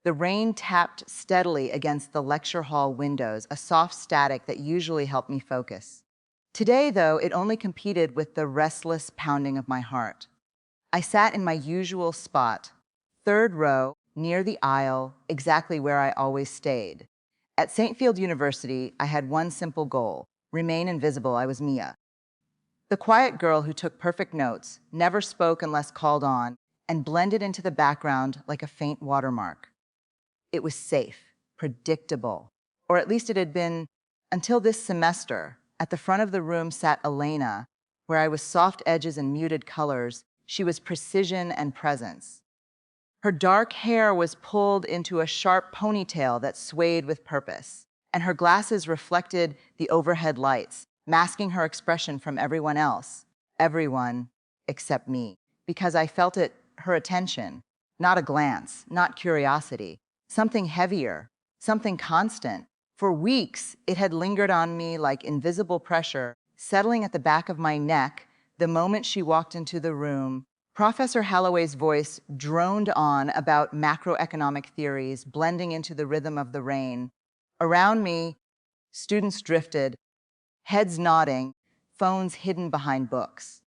The rain tapped steadily against the lecture hall windows, a soft static that usually helped me focus. Today, though, it only competed with the restless pounding of my heart. I sat in my usual spot, third row, near the aisle, exactly where I always stayed. At St. Field University, I had one simple goal: remain invisible. I was Mia, the quiet girl who took perfect notes, never spoke unless called on, and blended into the background like a faint watermark. It was safe, predictable, or at least it had been until this semester. At the front of the room sat Elena, where I was soft edges and muted colors. She was precision and presence. Her dark hair was pulled into a sharp ponytail that swayed with purpose, and her glasses reflected the overhead lights, masking her expression from everyone else. Everyone except me, because I felt it, her attention, not a glance, not curiosity, something heavier, something constant. For weeks, it had lingered on me like invisible pressure, settling at the back of my neck. The moment she walked into the room, Professor Holloway's voice droned on about macroeconomic theories, blending into the rhythm of the rain. Around me, students drifted, heads nodding, phones hidden behind books.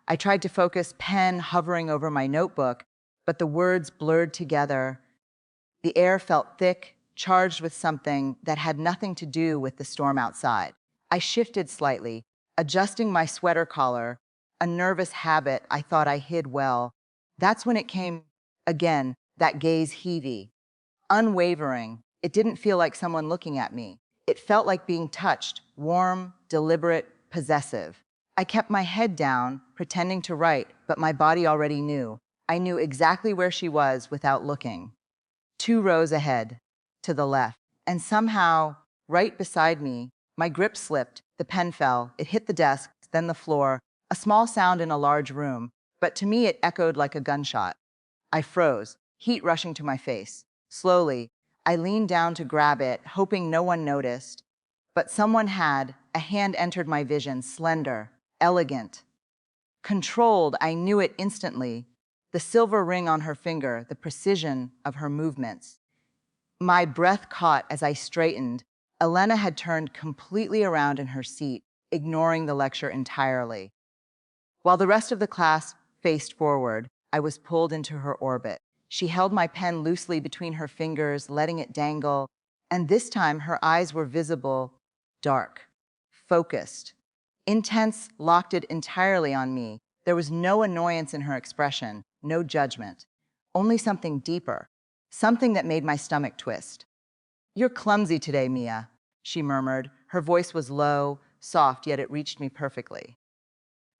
I tried to focus, pen hovering over my notebook, but the words blurred together. The air felt thick, charged with something that had nothing to do with the storm outside. I shifted slightly, adjusting my sweater collar, a nervous habit I thought I hid well. That's when it came again, that gaze heavy, unwavering. It didn't feel like someone looking at me. It felt like being touched, warm, deliberate, possessive. I kept my head down, pretending to write, but my body already knew. I knew exactly where she was without looking. 2 rows ahead, to the left, and somehow, right beside me, my grip slipped, the pen fell, it hit the desk, then the floor, a small sound in a large room, but to me it echoed like a gunshot. I froze, heat rushing to my face. Slowly, I leaned down to grab it, hoping no one noticed, but someone had. A hand entered my vision, slender, elegant, controlled. I knew it instantly. The silver ring on her finger, the precision of her movements. My breath caught as I straightened. Elena had turned completely around in her seat, ignoring the lecture entirely. While the rest of the class faced forward, I was pulled into her orbit. She held my pen loosely between her fingers, letting it dangle, and this time her eyes were visible, dark, focused, intense, locked it entirely on me. There was no annoyance in her expression, no judgment, only something deeper, something that made my stomach twist. "You're clumsy today, Mia," she murmured. Her voice was low, soft, yet it reached me perfectly.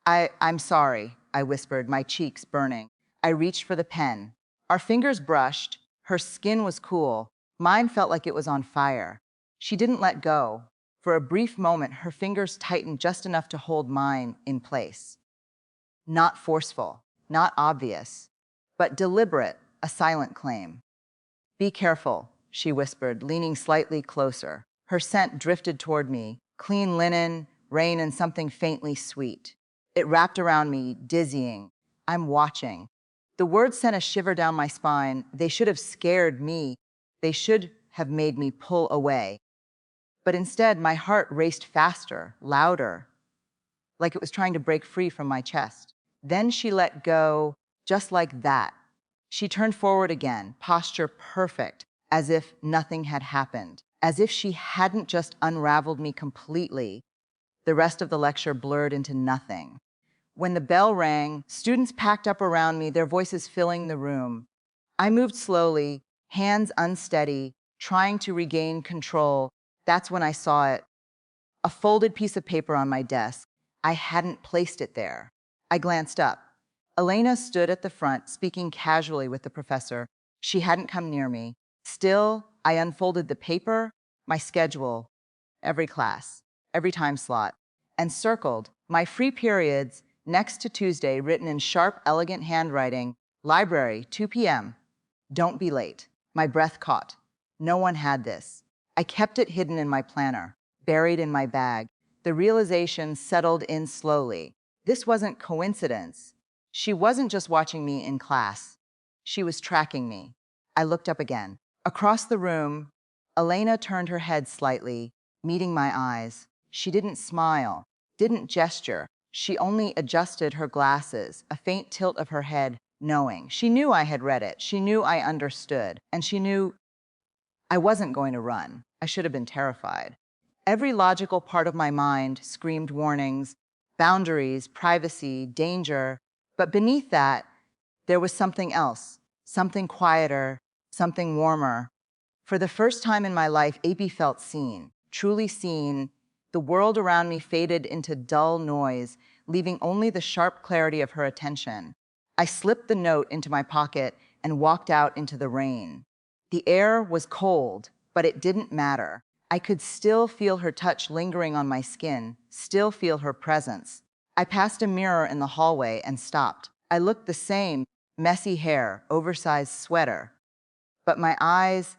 I'm sorry," I whispered, my cheeks burning. I reached for the pen. Our fingers brushed. Her skin was cool. Mine felt like it was on fire. She didn't let go. For a brief moment, her fingers tightened just enough to hold mine in place. Not forceful, not obvious, but deliberate, a silent claim. "Be careful," she whispered, leaning slightly closer. Her scent drifted toward me, clean linen, rain, and something faintly sweet. It wrapped around me, dizzying. "I'm watching." The words sent a shiver down my spine. They should have scared me. They should have made me pull away. But instead, my heart raced faster, louder, like it was trying to break free from my chest. Then she let go, just like that. She turned forward again, posture perfect, as if nothing had happened, as if she hadn't just unraveled me completely. The rest of the lecture blurred into nothing. When the bell rang, students packed up around me, their voices filling the room. I moved slowly, hands unsteady, trying to regain control. That's when I saw it. A folded piece of paper on my desk. I hadn't placed it there. I glanced up. Elena stood at the front, speaking casually with the professor. She hadn't come near me. Still, I unfolded the paper, my schedule, every class, every time slot, and circled my free periods next to Tuesday, written in sharp, elegant handwriting. Library, 2 p.m. Don't be late. My breath caught. No one had this. I kept it hidden in my planner, buried in my bag. The realization settled in slowly. This wasn't coincidence. She wasn't just watching me in class. She was tracking me. I looked up again. Across the room, Elena turned her head slightly, meeting my eyes. She didn't smile, didn't gesture. She only adjusted her glasses, a faint tilt of her head, knowing. She knew I had read it. She knew I understood. And she knew I wasn't going to run. I should have been terrified. Every logical part of my mind screamed warnings, boundaries, privacy, danger. But beneath that, there was something else, something quieter, something warmer. For the first time in my life, AB felt seen, truly seen. The world around me faded into dull noise, leaving only the sharp clarity of her attention. I slipped the note into my pocket and walked out into the rain. The air was cold, but it didn't matter. I could still feel her touch lingering on my skin, still feel her presence. I passed a mirror in the hallway and stopped. I looked the same, messy hair, oversized sweater. But my eyes,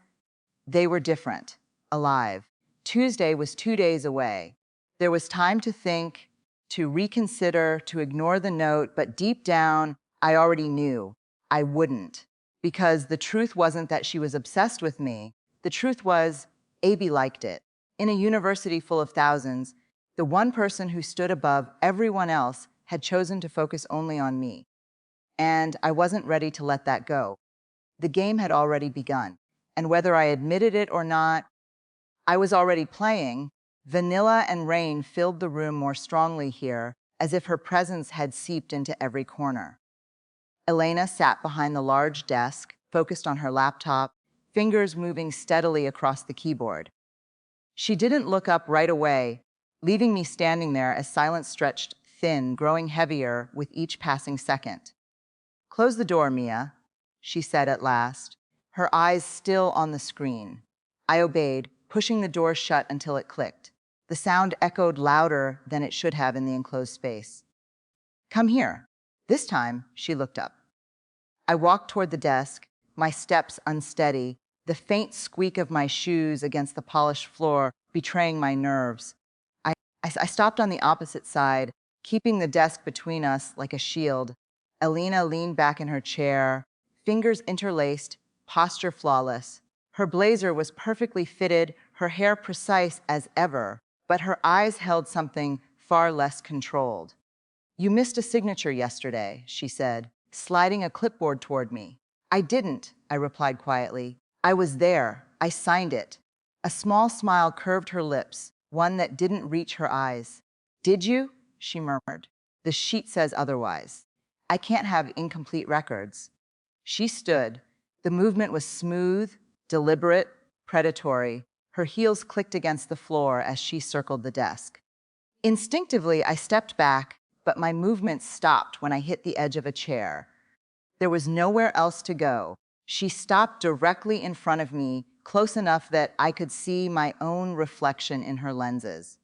they were different, alive. Tuesday was 2 days away. There was time to think, to reconsider, to ignore the note, but deep down, I already knew I wouldn't. Because the truth wasn't that she was obsessed with me. The truth was, AB liked it. In a university full of thousands, the one person who stood above everyone else had chosen to focus only on me. And I wasn't ready to let that go. The game had already begun. And whether I admitted it or not, I was already playing. Vanilla and rain filled the room more strongly here, as if her presence had seeped into every corner. Elena sat behind the large desk, focused on her laptop, fingers moving steadily across the keyboard. She didn't look up right away, leaving me standing there as silence stretched thin, growing heavier with each passing second. "Close the door, Mia," she said at last, her eyes still on the screen. I obeyed, pushing the door shut until it clicked. The sound echoed louder than it should have in the enclosed space. "Come here." This time, she looked up. I walked toward the desk, my steps unsteady, the faint squeak of my shoes against the polished floor betraying my nerves. I stopped on the opposite side, keeping the desk between us like a shield. Elena leaned back in her chair, fingers interlaced, posture flawless. Her blazer was perfectly fitted, her hair precise as ever, but her eyes held something far less controlled. "You missed a signature yesterday," she said, sliding a clipboard toward me. "I didn't," I replied quietly. "I was there. I signed it." A small smile curved her lips, one that didn't reach her eyes. "Did you?" she murmured. "The sheet says otherwise. I can't have incomplete records." She stood. The movement was smooth, deliberate, predatory. Her heels clicked against the floor as she circled the desk. Instinctively, I stepped back, but my movement stopped when I hit the edge of a chair. There was nowhere else to go. She stopped directly in front of me, close enough that I could see my own reflection in her lenses.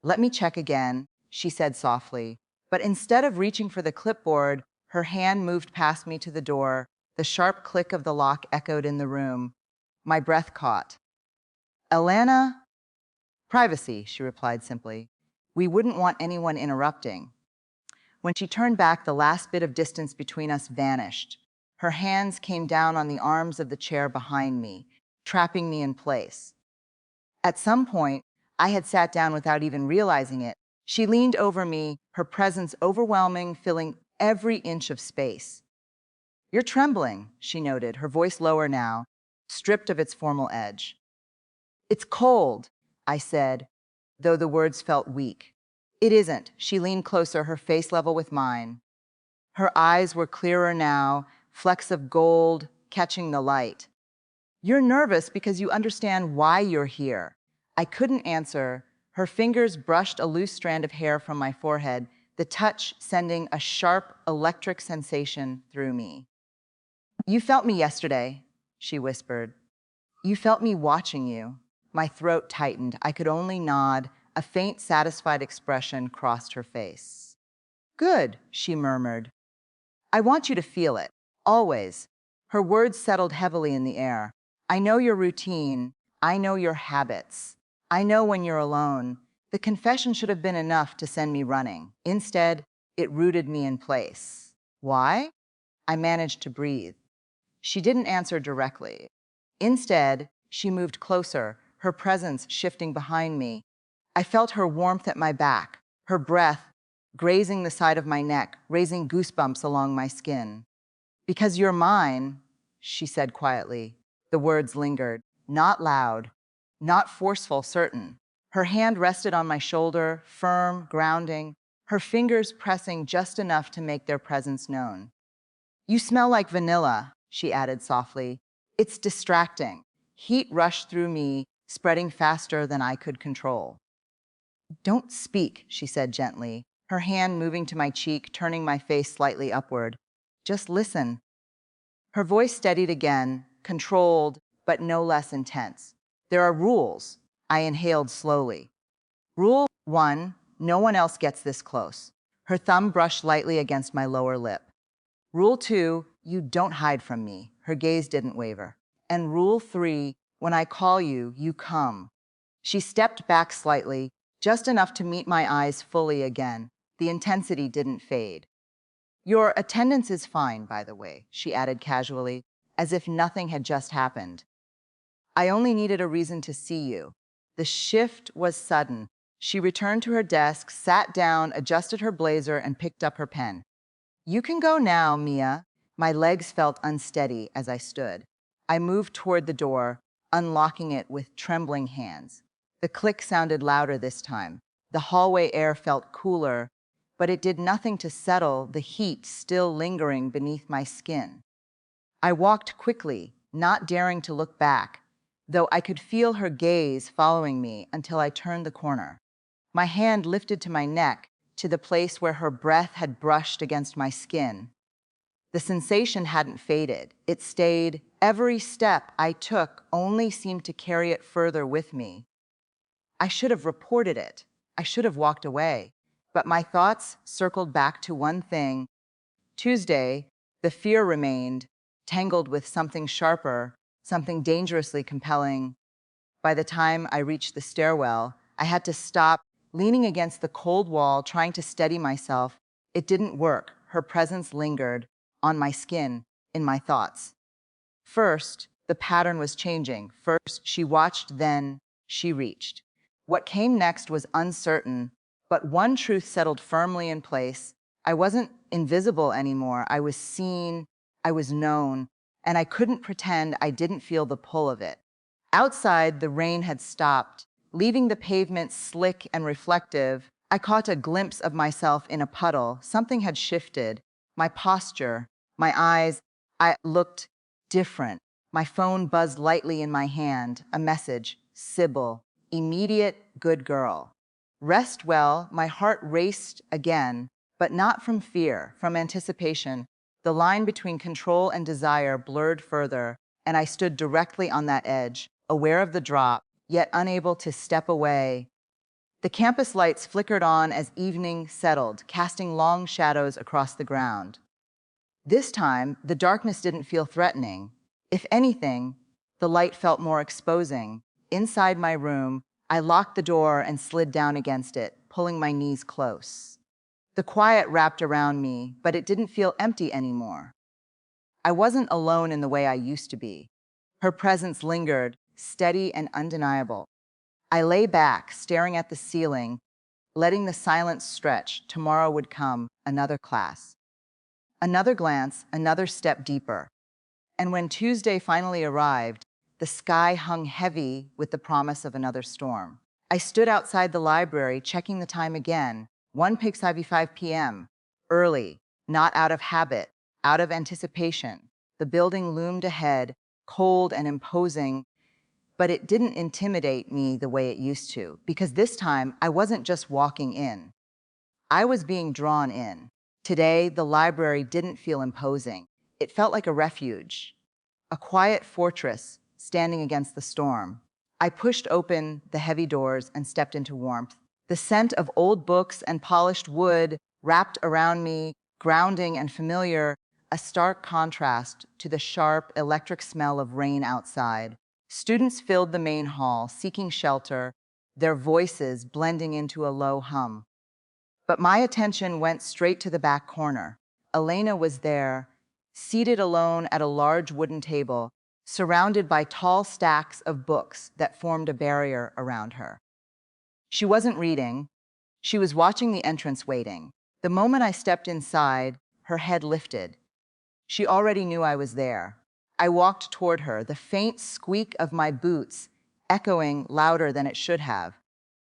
"Let me check again," she said softly. But instead of reaching for the clipboard, her hand moved past me to the door. The sharp click of the lock echoed in the room. My breath caught. "Elena?" "Privacy," she replied simply. "We wouldn't want anyone interrupting." When she turned back, the last bit of distance between us vanished. Her hands came down on the arms of the chair behind me, trapping me in place. At some point, I had sat down without even realizing it. She leaned over me, her presence overwhelming, filling every inch of space. "You're trembling," she noted, her voice lower now, stripped of its formal edge. "It's cold," I said, though the words felt weak. "It isn't." She leaned closer, her face level with mine. Her eyes were clearer now, flecks of gold catching the light. "You're nervous because you understand why you're here." I couldn't answer. Her fingers brushed a loose strand of hair from my forehead, the touch sending a sharp electric sensation through me. "You felt me yesterday," she whispered. "You felt me watching you." My throat tightened. I could only nod. A faint, satisfied expression crossed her face. "Good," she murmured. "I want you to feel it. Always." Her words settled heavily in the air. "I know your routine. I know your habits. I know when you're alone." The confession should have been enough to send me running. Instead, it rooted me in place. "Why?" I managed to breathe. She didn't answer directly. Instead, she moved closer, her presence shifting behind me. I felt her warmth at my back, her breath grazing the side of my neck, raising goosebumps along my skin. "Because you're mine," she said quietly. The words lingered, not loud, not forceful, certain. Her hand rested on my shoulder, firm, grounding, her fingers pressing just enough to make their presence known. "You smell like vanilla," she added softly. "It's distracting." Heat rushed through me, spreading faster than I could control. "Don't speak," she said gently, her hand moving to my cheek, turning my face slightly upward. "Just listen." Her voice steadied again, controlled, but no less intense. "There are rules." I inhaled slowly. "Rule 1, no one else gets this close." Her thumb brushed lightly against my lower lip. "Rule 2, you don't hide from me." Her gaze didn't waver. "And Rule 3, when I call you, you come." She stepped back slightly, just enough to meet my eyes fully again. The intensity didn't fade. "Your attendance is fine, by the way," she added casually, as if nothing had just happened. "I only needed a reason to see you." The shift was sudden. She returned to her desk, sat down, adjusted her blazer, and picked up her pen. "You can go now, Mia." My legs felt unsteady as I stood. I moved toward the door, unlocking it with trembling hands. The click sounded louder this time. The hallway air felt cooler, but it did nothing to settle the heat still lingering beneath my skin. I walked quickly, not daring to look back, though I could feel her gaze following me until I turned the corner. My hand lifted to my neck, to the place where her breath had brushed against my skin. The sensation hadn't faded. It stayed. Every step I took only seemed to carry it further with me. I should have reported it. I should have walked away. But my thoughts circled back to one thing. Tuesday, the fear remained, tangled with something sharper, something dangerously compelling. By the time I reached the stairwell, I had to stop, leaning against the cold wall, trying to steady myself. It didn't work. Her presence lingered, on my skin, in my thoughts. First, the pattern was changing. First, she watched, then she reached. What came next was uncertain, but one truth settled firmly in place. I wasn't invisible anymore. I was seen, I was known, and I couldn't pretend I didn't feel the pull of it. Outside, the rain had stopped, leaving the pavement slick and reflective. I caught a glimpse of myself in a puddle. Something had shifted. My posture, my eyes, I looked different. My phone buzzed lightly in my hand. A message, Sybil, immediate, good girl. Rest well. My heart raced again, but not from fear, from anticipation. The line between control and desire blurred further, and I stood directly on that edge, aware of the drop, yet unable to step away. The campus lights flickered on as evening settled, casting long shadows across the ground. This time, the darkness didn't feel threatening. If anything, the light felt more exposing. Inside my room, I locked the door and slid down against it, pulling my knees close. The quiet wrapped around me, but it didn't feel empty anymore. I wasn't alone in the way I used to be. Her presence lingered, steady and undeniable. I lay back, staring at the ceiling, letting the silence stretch. Tomorrow would come, another class. Another glance, another step deeper. And when Tuesday finally arrived, the sky hung heavy with the promise of another storm. I stood outside the library, checking the time again. 1:05 p.m. Early, not out of habit, out of anticipation. The building loomed ahead, cold and imposing, but it didn't intimidate me the way it used to, because this time I wasn't just walking in. I was being drawn in. Today, the library didn't feel imposing. It felt like a refuge, a quiet fortress standing against the storm. I pushed open the heavy doors and stepped into warmth. The scent of old books and polished wood wrapped around me, grounding and familiar, a stark contrast to the sharp, electric smell of rain outside. Students filled the main hall, seeking shelter, their voices blending into a low hum. But my attention went straight to the back corner. Elena was there, seated alone at a large wooden table, surrounded by tall stacks of books that formed a barrier around her. She wasn't reading. She was watching the entrance, waiting. The moment I stepped inside, her head lifted. She already knew I was there. I walked toward her, the faint squeak of my boots echoing louder than it should have.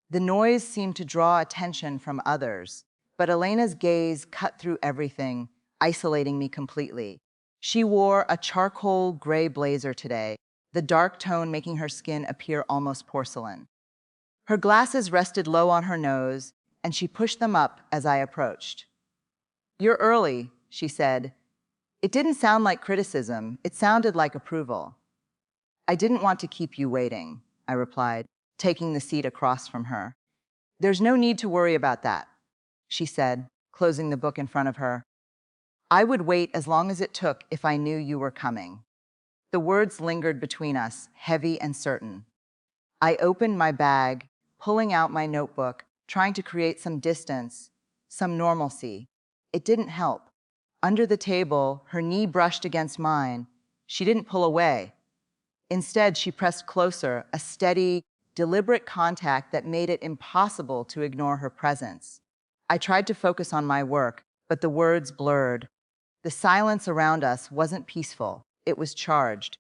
The noise seemed to draw attention from others, but Elena's gaze cut through everything, isolating me completely. She wore a charcoal gray blazer today, the dark tone making her skin appear almost porcelain. Her glasses rested low on her nose, and she pushed them up as I approached. "You're early," she said. It didn't sound like criticism, it sounded like approval. "I didn't want to keep you waiting," I replied, taking the seat across from her. "There's no need to worry about that," she said, closing the book in front of her. "I would wait as long as it took if I knew you were coming." The words lingered between us, heavy and certain. I opened my bag, pulling out my notebook, trying to create some distance, some normalcy. It didn't help. Under the table, her knee brushed against mine. She didn't pull away. Instead, she pressed closer, a steady, deliberate contact that made it impossible to ignore her presence. I tried to focus on my work, but the words blurred. The silence around us wasn't peaceful. It was charged.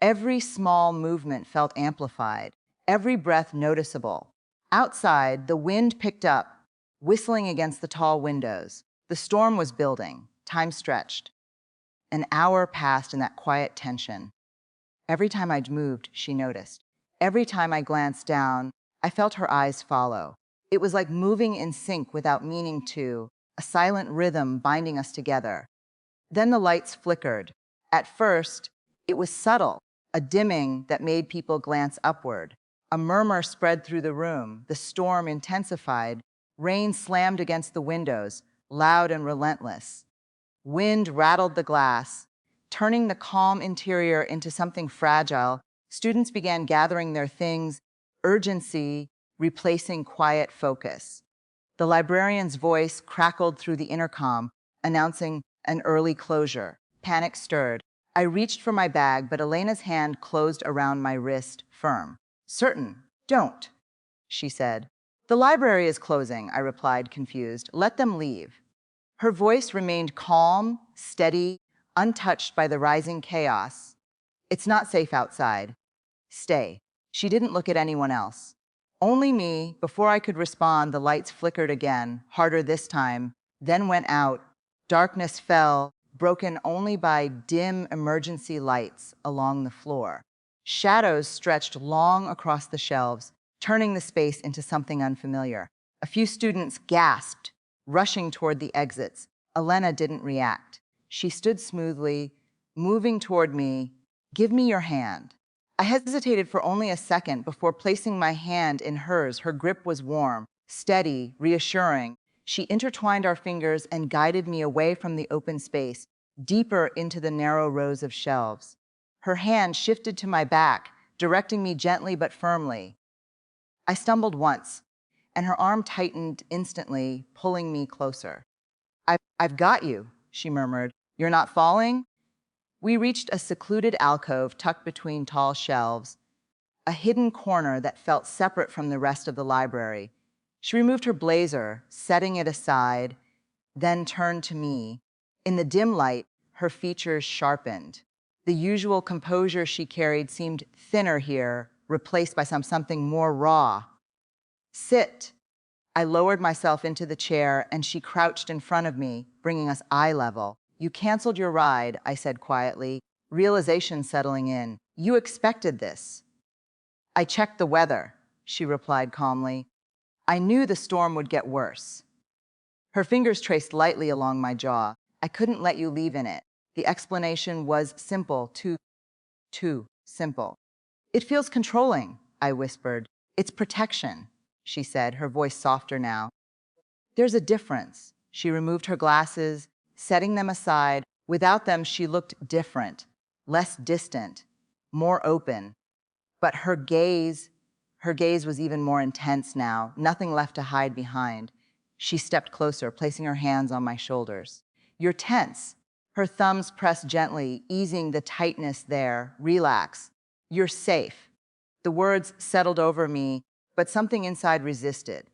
Every small movement felt amplified, every breath noticeable. Outside, the wind picked up, whistling against the tall windows. The storm was building. Time stretched. An hour passed in that quiet tension. Every time I moved, she noticed. Every time I glanced down, I felt her eyes follow. It was like moving in sync without meaning to, a silent rhythm binding us together. Then the lights flickered. At first, it was subtle, a dimming that made people glance upward. A murmur spread through the room. The storm intensified. Rain slammed against the windows, loud and relentless. Wind rattled the glass, turning the calm interior into something fragile. Students began gathering their things, urgency replacing quiet focus. The librarian's voice crackled through the intercom, announcing an early closure. Panic stirred. I reached for my bag, but Elena's hand closed around my wrist, firm. "Certain, don't," she said. "The library is closing," I replied, confused. "Let them leave." Her voice remained calm, steady, untouched by the rising chaos. "It's not safe outside. Stay." She didn't look at anyone else. Only me. Before I could respond, the lights flickered again, harder this time, then went out. Darkness fell, broken only by dim emergency lights along the floor. Shadows stretched long across the shelves, turning the space into something unfamiliar. A few students gasped, rushing toward the exits. Elena didn't react. She stood smoothly, moving toward me. "Give me your hand." I hesitated for only a second before placing my hand in hers. Her grip was warm, steady, reassuring. She intertwined our fingers and guided me away from the open space, deeper into the narrow rows of shelves. Her hand shifted to my back, directing me gently but firmly. I stumbled once, and her arm tightened instantly, pulling me closer. I've got you," she murmured. "You're not falling?" We reached a secluded alcove tucked between tall shelves, a hidden corner that felt separate from the rest of the library. She removed her blazer, setting it aside, then turned to me. In the dim light, her features sharpened. The usual composure she carried seemed thinner here, replaced by something more raw. "Sit." I lowered myself into the chair, and she crouched in front of me, bringing us eye level. "You canceled your ride," I said quietly, realization settling in. "You expected this." "I checked the weather," she replied calmly. "I knew the storm would get worse." Her fingers traced lightly along my jaw. "I couldn't let you leave in it." The explanation was simple, too simple. "It feels controlling," I whispered. "It's protection," she said, her voice softer now. "There's a difference." She removed her glasses, setting them aside. Without them, she looked different, less distant, more open. But her gaze was even more intense now, nothing left to hide behind. She stepped closer, placing her hands on my shoulders. "You're tense." Her thumbs pressed gently, easing the tightness there. Relax. You're safe. The words settled over me, but something inside resisted.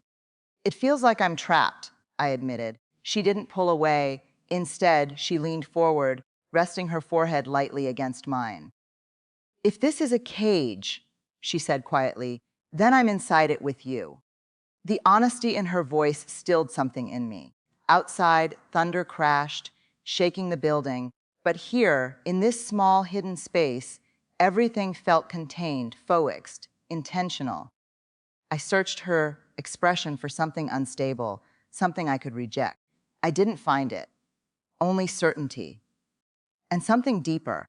It feels like I'm trapped, I admitted. She didn't pull away. Instead, she leaned forward, resting her forehead lightly against mine. If this is a cage, she said quietly, then I'm inside it with you. The honesty in her voice stilled something in me. Outside, thunder crashed, shaking the building, but here, in this small hidden space, everything felt contained, focused, intentional. I searched her expression for something unstable, something I could reject. I didn't find it, only certainty. And something deeper,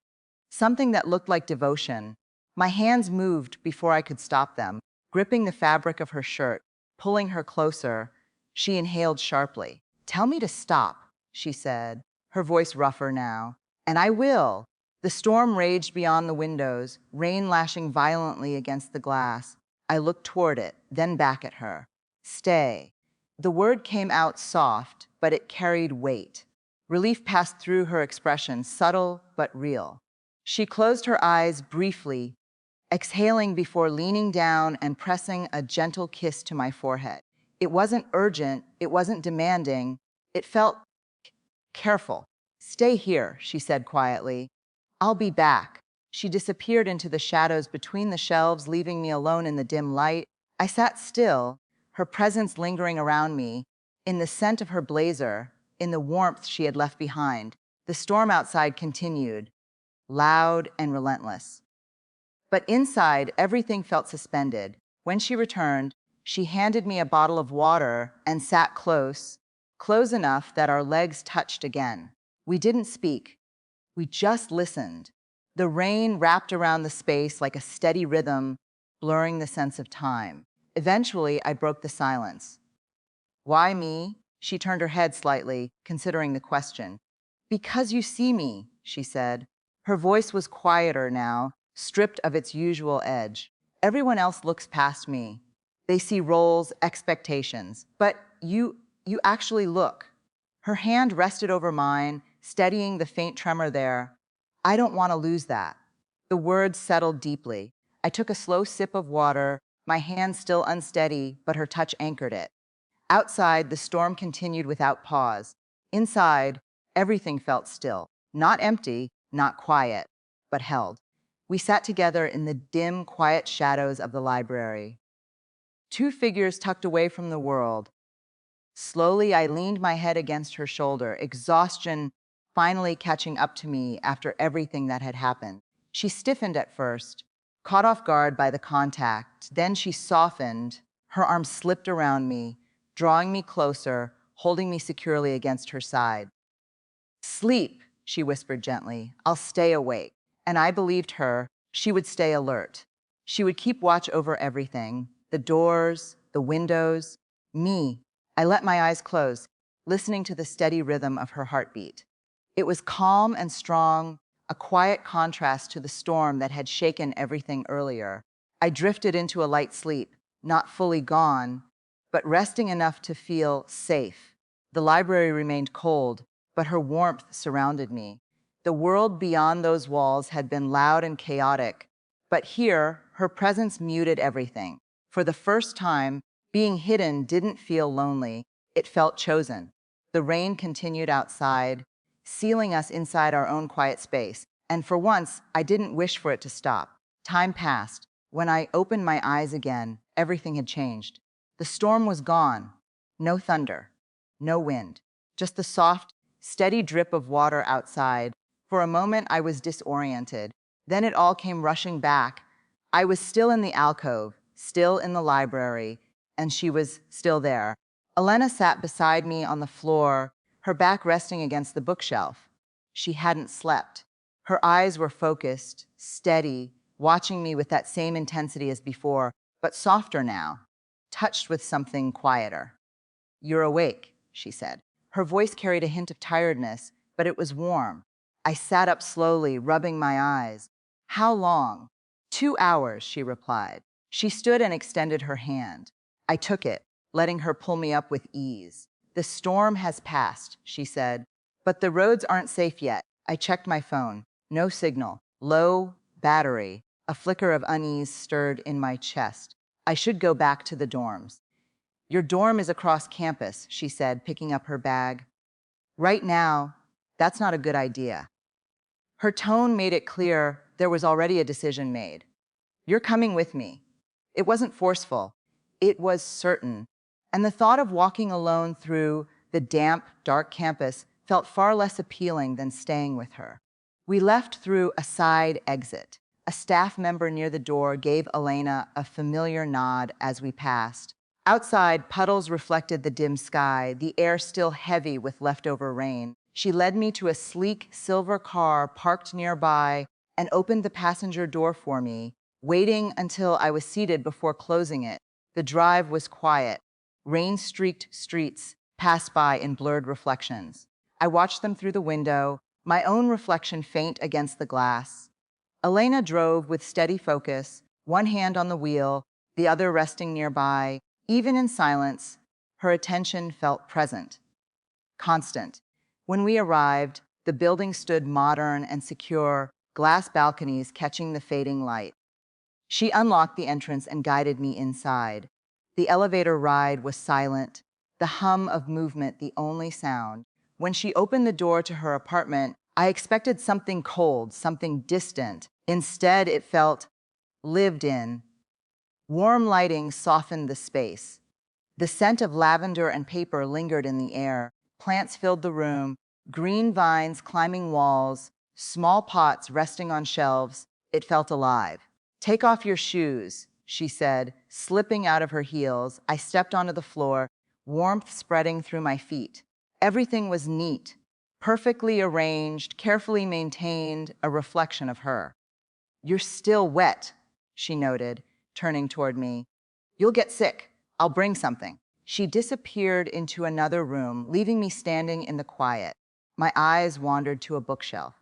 something that looked like devotion. My hands moved before I could stop them, gripping the fabric of her shirt, pulling her closer. She inhaled sharply. Tell me to stop, she said, her voice rougher now. And I will. The storm raged beyond the windows, rain lashing violently against the glass. I looked toward it, then back at her. Stay. The word came out soft, but it carried weight. Relief passed through her expression, subtle but real. She closed her eyes briefly, exhaling before leaning down and pressing a gentle kiss to my forehead. It wasn't urgent, it wasn't demanding, it felt careful. Stay here, she said quietly. I'll be back. She disappeared into the shadows between the shelves, leaving me alone in the dim light. I sat still, her presence lingering around me, in the scent of her blazer, in the warmth she had left behind. The storm outside continued, loud and relentless. But inside, everything felt suspended. When she returned, she handed me a bottle of water and sat close enough that our legs touched again. We didn't speak. We just listened. The rain wrapped around the space like a steady rhythm, blurring the sense of time. Eventually, I broke the silence. Why me? She turned her head slightly, considering the question. Because you see me, she said. Her voice was quieter now, stripped of its usual edge. Everyone else looks past me. They see roles, expectations. But you actually look. Her hand rested over mine, steadying the faint tremor there. I don't want to lose that. The words settled deeply. I took a slow sip of water, my hand still unsteady, but her touch anchored it. Outside, the storm continued without pause. Inside, everything felt still. Not empty, not quiet, but held. We sat together in the dim, quiet shadows of the library. Two figures tucked away from the world. Slowly, I leaned my head against her shoulder, exhaustion finally catching up to me after everything that had happened. She stiffened at first, caught off guard by the contact. Then she softened. Her arms slipped around me, drawing me closer, holding me securely against her side. Sleep, she whispered gently. I'll stay awake. And I believed her. She would stay alert. She would keep watch over everything, the doors, the windows, me. I let my eyes close, listening to the steady rhythm of her heartbeat. It was calm and strong, a quiet contrast to the storm that had shaken everything earlier. I drifted into a light sleep, not fully gone, but resting enough to feel safe. The library remained cold, but her warmth surrounded me. The world beyond those walls had been loud and chaotic, but here, her presence muted everything. For the first time, being hidden didn't feel lonely, it felt chosen. The rain continued outside, sealing us inside our own quiet space, and for once, I didn't wish for it to stop. Time passed. When I opened my eyes again, everything had changed. The storm was gone. No thunder, no wind, just the soft, steady drip of water outside. For a moment, I was disoriented. Then it all came rushing back. I was still in the alcove, still in the library, and she was still there. Elena sat beside me on the floor, her back resting against the bookshelf. She hadn't slept. Her eyes were focused, steady, watching me with that same intensity as before, but softer now, touched with something quieter. You're awake, she said. Her voice carried a hint of tiredness, but it was warm. I sat up slowly, rubbing my eyes. How long? 2 hours, she replied. She stood and extended her hand. I took it, letting her pull me up with ease. The storm has passed, she said, But the roads aren't safe yet. I checked my phone. No signal. Low battery. A flicker of unease stirred in my chest. I should go back to the dorms. Your dorm is across campus, she said, picking up her bag. Right now, that's not a good idea. Her tone made it clear there was already a decision made. You're coming with me. It wasn't forceful. It was certain. And the thought of walking alone through the damp, dark campus felt far less appealing than staying with her. We left through a side exit. A staff member near the door gave Elena a familiar nod as we passed. Outside, puddles reflected the dim sky, the air still heavy with leftover rain. She led me to a sleek silver car parked nearby and opened the passenger door for me, waiting until I was seated before closing it. The drive was quiet. Rain-streaked streets passed by in blurred reflections. I watched them through the window, my own reflection faint against the glass. Elena drove with steady focus, one hand on the wheel, the other resting nearby. Even in silence, her attention felt present, constant. When we arrived, the building stood modern and secure, glass balconies catching the fading light. She unlocked the entrance and guided me inside. The elevator ride was silent, the hum of movement the only sound. When she opened the door to her apartment, I expected something cold, something distant. Instead, it felt lived in. Warm lighting softened the space. The scent of lavender and paper lingered in the air. Plants filled the room, green vines climbing walls, small pots resting on shelves. It felt alive. Take off your shoes, she said, slipping out of her heels. I stepped onto the floor, warmth spreading through my feet. Everything was neat, perfectly arranged, carefully maintained, a reflection of her. You're still wet, she noted, turning toward me. You'll get sick. I'll bring something. She disappeared into another room, leaving me standing in the quiet. My eyes wandered to a bookshelf.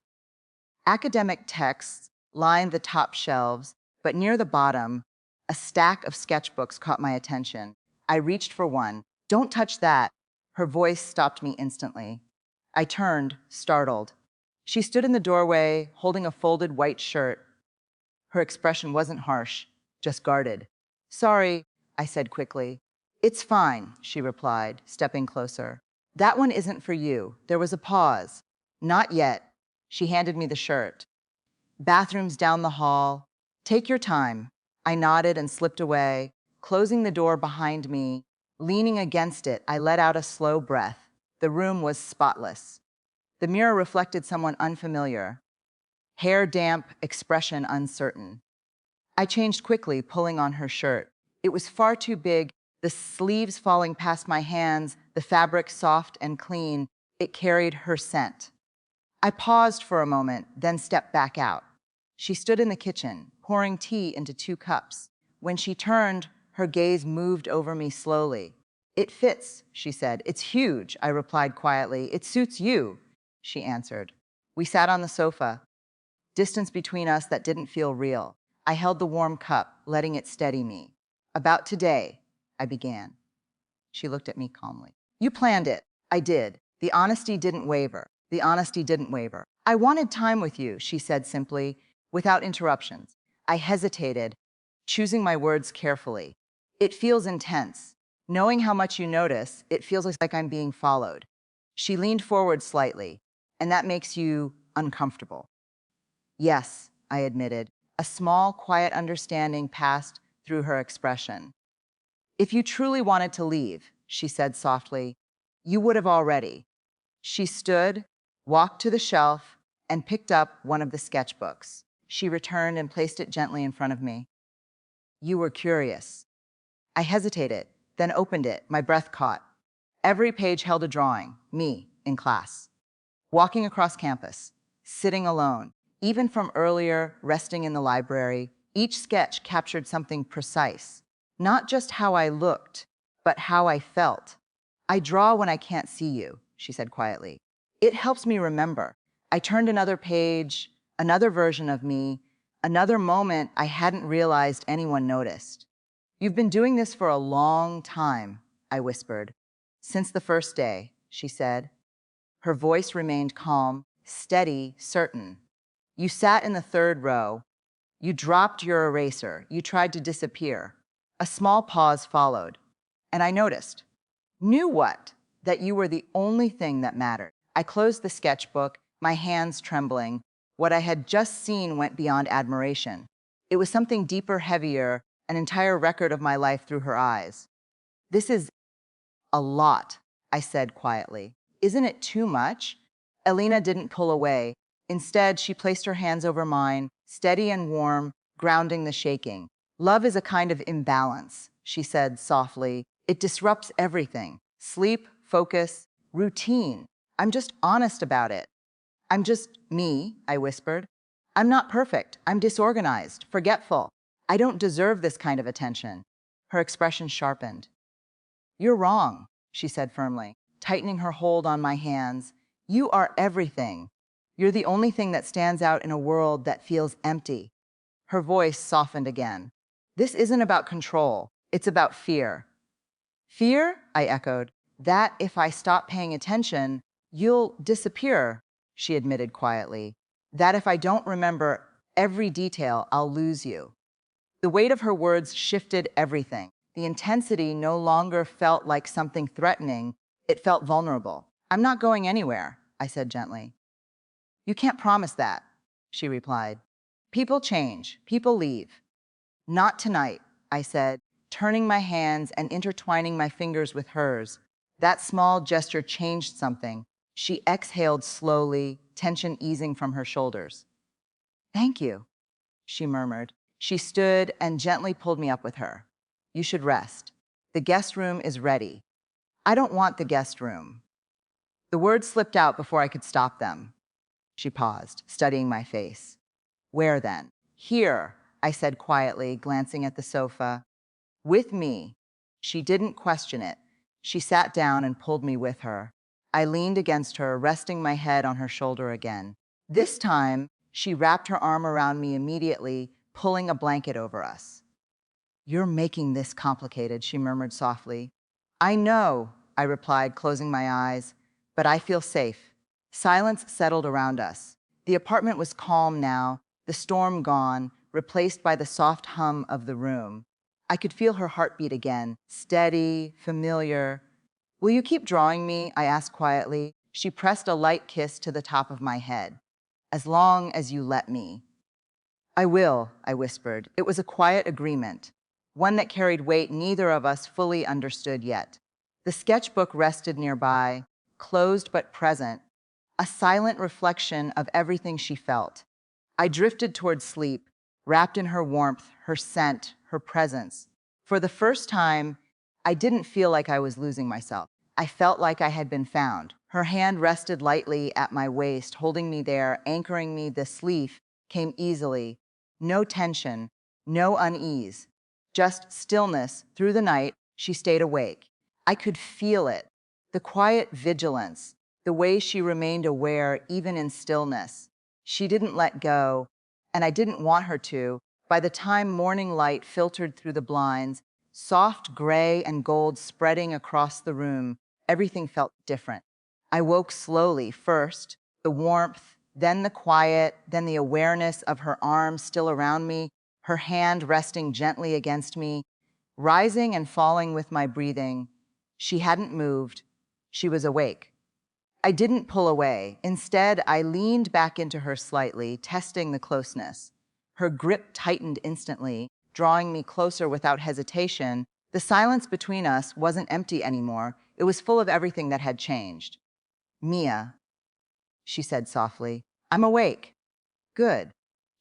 Academic texts lined the top shelves, but near the bottom, a stack of sketchbooks caught my attention. I reached for one. Don't touch that. Her voice stopped me instantly. I turned, startled. She stood in the doorway, holding a folded white shirt. Her expression wasn't harsh, just guarded. Sorry, I said quickly. It's fine, she replied, stepping closer. That one isn't for you. There was a pause. Not yet. She handed me the shirt. Bathrooms down the hall. Take your time. I nodded and slipped away, closing the door behind me. Leaning against it, I let out a slow breath. The room was spotless. The mirror reflected someone unfamiliar. Hair damp, expression uncertain. I changed quickly, pulling on her shirt. It was far too big, the sleeves falling past my hands, the fabric soft and clean. It carried her scent. I paused for a moment, then stepped back out. She stood in the kitchen, pouring tea into 2 cups. When she turned, her gaze moved over me slowly. It fits, she said. It's huge, I replied quietly. It suits you, she answered. We sat on the sofa, distance between us that didn't feel real. I held the warm cup, letting it steady me. About today, I began. She looked at me calmly. You planned it. I did. The honesty didn't waver. The honesty didn't waver. I wanted time with you, she said simply, without interruptions. I hesitated, choosing my words carefully. It feels intense. Knowing how much you notice, it feels like I'm being followed. She leaned forward slightly, and that makes you uncomfortable. Yes, I admitted. A small, quiet understanding passed through her expression. If you truly wanted to leave, she said softly, you would have already. She stood, walked to the shelf, and picked up one of the sketchbooks. She returned and placed it gently in front of me. You were curious. I hesitated, then opened it, my breath caught. Every page held a drawing, me, in class. Walking across campus, sitting alone, even from earlier, resting in the library, each sketch captured something precise. Not just how I looked, but how I felt. I draw when I can't see you, she said quietly. It helps me remember. I turned another page, another version of me, another moment I hadn't realized anyone noticed. You've been doing this for a long time, I whispered. Since the first day, she said. Her voice remained calm, steady, certain. You sat in the third row. You dropped your eraser. You tried to disappear. A small pause followed, and I noticed. Knew what? That you were the only thing that mattered. I closed the sketchbook, my hands trembling. What I had just seen went beyond admiration. It was something deeper, heavier, an entire record of my life through her eyes. This is a lot, I said quietly. Isn't it too much? Elena didn't pull away. Instead, she placed her hands over mine, steady and warm, grounding the shaking. Love is a kind of imbalance, she said softly. It disrupts everything. Sleep, focus, routine. I'm just honest about it. I'm just me, I whispered. I'm not perfect. I'm disorganized, forgetful. I don't deserve this kind of attention. Her expression sharpened. You're wrong, she said firmly, tightening her hold on my hands. You are everything. You're the only thing that stands out in a world that feels empty. Her voice softened again. This isn't about control. It's about fear. Fear? I echoed. That if I stop paying attention, you'll disappear, she admitted quietly. That if I don't remember every detail, I'll lose you. The weight of her words shifted everything. The intensity no longer felt like something threatening. It felt vulnerable. I'm not going anywhere, I said gently. You can't promise that, she replied. People change. People leave. Not tonight, I said, turning my hands and intertwining my fingers with hers. That small gesture changed something. She exhaled slowly, tension easing from her shoulders. Thank you, she murmured. She stood and gently pulled me up with her. You should rest. The guest room is ready. I don't want the guest room. The words slipped out before I could stop them. She paused, studying my face. Where then? Here, I said quietly, glancing at the sofa. With me. She didn't question it. She sat down and pulled me with her. I leaned against her, resting my head on her shoulder again. This time, she wrapped her arm around me immediately, pulling a blanket over us. You're making this complicated, she murmured softly. I know, I replied, closing my eyes, but I feel safe. Silence settled around us. The apartment was calm now, the storm gone, replaced by the soft hum of the room. I could feel her heartbeat again, steady, familiar. Will you keep drawing me? I asked quietly. She pressed a light kiss to the top of my head. As long as you let me. I will, I whispered. It was a quiet agreement, one that carried weight neither of us fully understood yet. The sketchbook rested nearby, closed but present, a silent reflection of everything she felt. I drifted toward sleep, wrapped in her warmth, her scent, her presence. For the first time, I didn't feel like I was losing myself. I felt like I had been found. Her hand rested lightly at my waist, holding me there, anchoring me. The sleep came easily. No tension, no unease, just stillness. Through the night, she stayed awake. I could feel it, the quiet vigilance, the way she remained aware even in stillness. She didn't let go, and I didn't want her to. By the time morning light filtered through the blinds, soft gray and gold spreading across the room, everything felt different. I woke slowly, first, the warmth, then the quiet, then the awareness of her arms still around me, her hand resting gently against me, rising and falling with my breathing. She hadn't moved. She was awake. I didn't pull away. Instead, I leaned back into her slightly, testing the closeness. Her grip tightened instantly, drawing me closer without hesitation. The silence between us wasn't empty anymore. It was full of everything that had changed. Mia, she said softly, I'm awake. Good.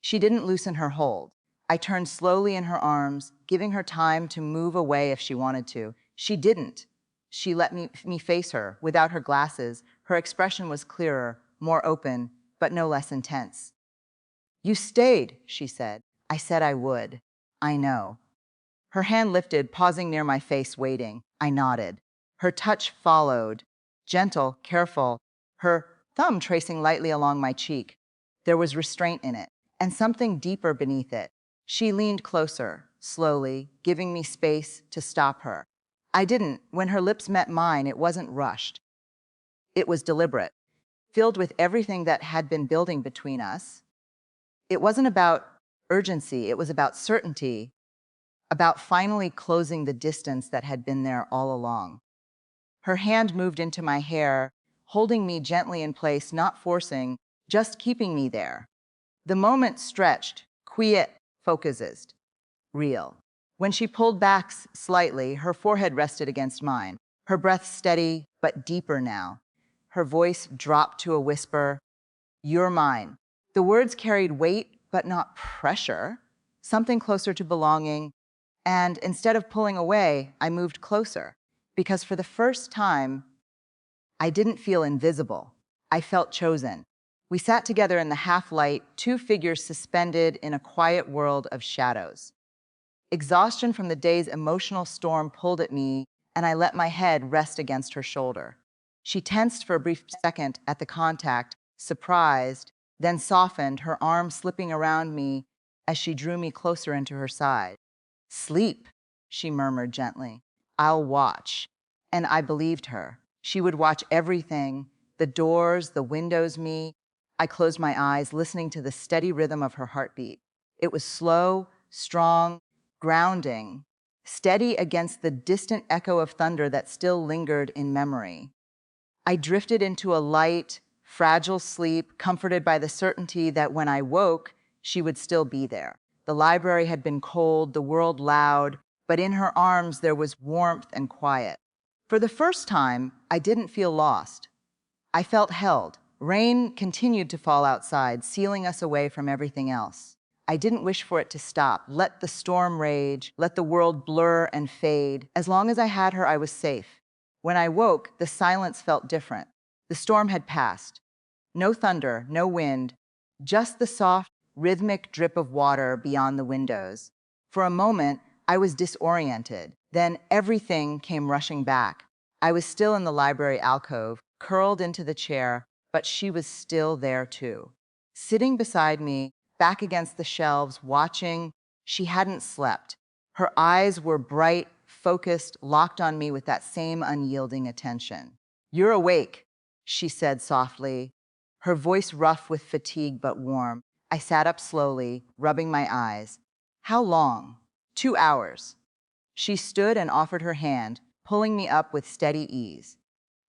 She didn't loosen her hold. I turned slowly in her arms, giving her time to move away if she wanted to. She didn't. She let me face her. Without her glasses, her expression was clearer, more open, but no less intense. You stayed, she said. I said I would. I know. Her hand lifted, pausing near my face, waiting. I nodded. Her touch followed, gentle, careful, her thumb tracing lightly along my cheek. There was restraint in it, and something deeper beneath it. She leaned closer, slowly, giving me space to stop her. I didn't. When her lips met mine, it wasn't rushed. It was deliberate. filled with everything that had been building between us. It wasn't about urgency, it was about certainty, about finally closing the distance that had been there all along. Her hand moved into my hair, holding me gently in place, not forcing, just keeping me there. The moment stretched, quiet, focused, real. When she pulled back slightly, her forehead rested against mine, her breath steady but deeper now. Her voice dropped to a whisper, "You're mine." The words carried weight but not pressure, something closer to belonging, and instead of pulling away, I moved closer, because for the first time, I didn't feel invisible. I felt chosen. We sat together in the half-light, two figures suspended in a quiet world of shadows. Exhaustion from the day's emotional storm pulled at me, and I let my head rest against her shoulder. She tensed for a brief second at the contact, surprised, then softened, her arm slipping around me as she drew me closer into her side. "Sleep," she murmured gently. "I'll watch." And I believed her. She would watch everything, the doors, the windows, me. I closed my eyes, listening to the steady rhythm of her heartbeat. It was slow, strong, grounding, steady against the distant echo of thunder that still lingered in memory. I drifted into a light, fragile sleep, comforted by the certainty that when I woke, she would still be there. The library had been cold, the world loud, but in her arms there was warmth and quiet. For the first time, I didn't feel lost. I felt held. Rain continued to fall outside, sealing us away from everything else. I didn't wish for it to stop. Let the storm rage, let the world blur and fade. As long as I had her, I was safe. When I woke, the silence felt different. The storm had passed. No thunder, no wind, just the soft, rhythmic drip of water beyond the windows. For a moment, I was disoriented. Then everything came rushing back. I was still in the library alcove, curled into the chair, but she was still there too. Sitting beside me, back against the shelves, watching, she hadn't slept. Her eyes were bright, focused, locked on me with that same unyielding attention. "You're awake," she said softly, her voice rough with fatigue but warm. I sat up slowly, rubbing my eyes. "How long?" "2 hours." She stood and offered her hand, pulling me up with steady ease.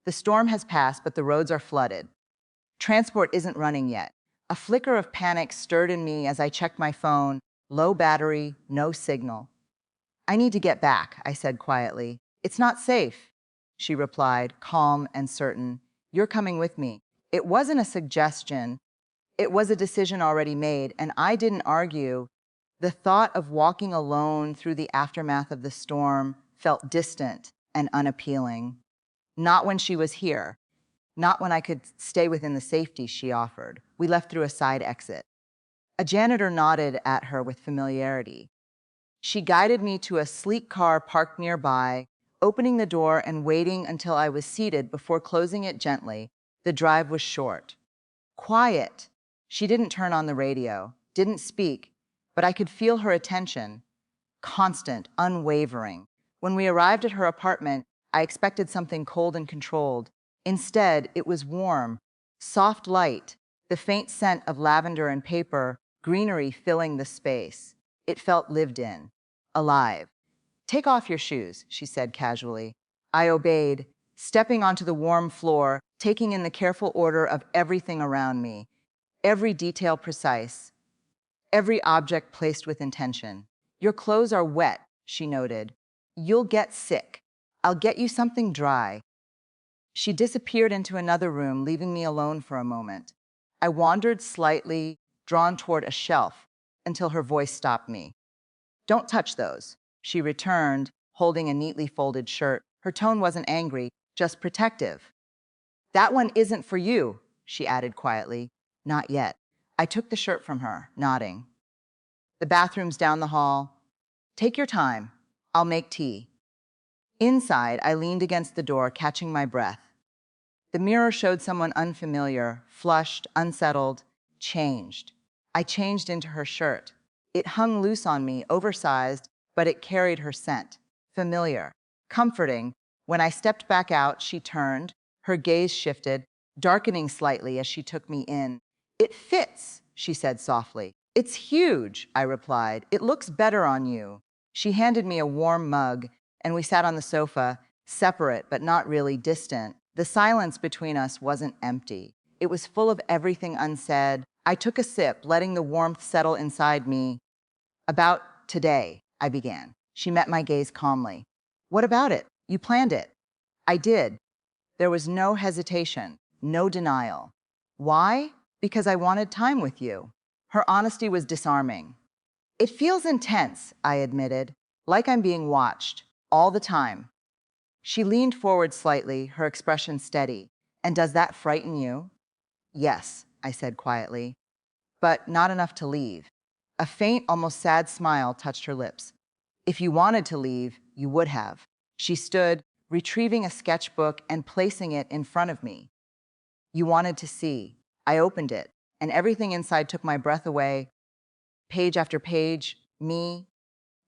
"The storm has passed, but the roads are flooded. Transport isn't running yet." A flicker of panic stirred in me as I checked my phone. Low battery, no signal. "I need to get back," I said quietly. "It's not safe," she replied, calm and certain. "You're coming with me." It wasn't a suggestion. It was a decision already made, and I didn't argue. The thought of walking alone through the aftermath of the storm felt distant and unappealing. Not when she was here. Not when I could stay within the safety she offered. We left through a side exit. A janitor nodded at her with familiarity. She guided me to a sleek car parked nearby, opening the door and waiting until I was seated before closing it gently. The drive was short. Quiet. She didn't turn on the radio, didn't speak, but I could feel her attention. Constant, unwavering. When we arrived at her apartment, I expected something cold and controlled. Instead, it was warm, soft light, the faint scent of lavender and paper, greenery filling the space. It felt lived in, alive. "Take off your shoes," she said casually. I obeyed, stepping onto the warm floor, taking in the careful order of everything around me. Every detail precise, every object placed with intention. "Your clothes are wet," she noted. "You'll get sick. I'll get you something dry." She disappeared into another room, leaving me alone for a moment. I wandered slightly, drawn toward a shelf, until her voice stopped me. "Don't touch those," she returned, holding a neatly folded shirt. Her tone wasn't angry, just protective. "That one isn't for you," she added quietly. "Not yet." I took the shirt from her, nodding. "The bathroom's down the hall. Take your time. I'll make tea." Inside, I leaned against the door, catching my breath. The mirror showed someone unfamiliar, flushed, unsettled, changed. I changed into her shirt. It hung loose on me, oversized, but it carried her scent. Familiar, comforting. When I stepped back out, she turned, her gaze shifted, darkening slightly as she took me in. "It fits," she said softly. "It's huge," I replied. "It looks better on you." She handed me a warm mug, and we sat on the sofa, separate but not really distant. The silence between us wasn't empty. It was full of everything unsaid. I took a sip, letting the warmth settle inside me. "About today," I began. She met my gaze calmly. "What about it? You planned it." I did. There was no hesitation, no denial. "Why?" "Because I wanted time with you." Her honesty was disarming. "It feels intense," I admitted, "like I'm being watched, all the time." She leaned forward slightly, her expression steady. "And does that frighten you?" "Yes," I said quietly, "but not enough to leave." A faint, almost sad smile touched her lips. "If you wanted to leave, you would have." She stood, retrieving a sketchbook and placing it in front of me. "You wanted to see." I opened it, and everything inside took my breath away. Page after page, me,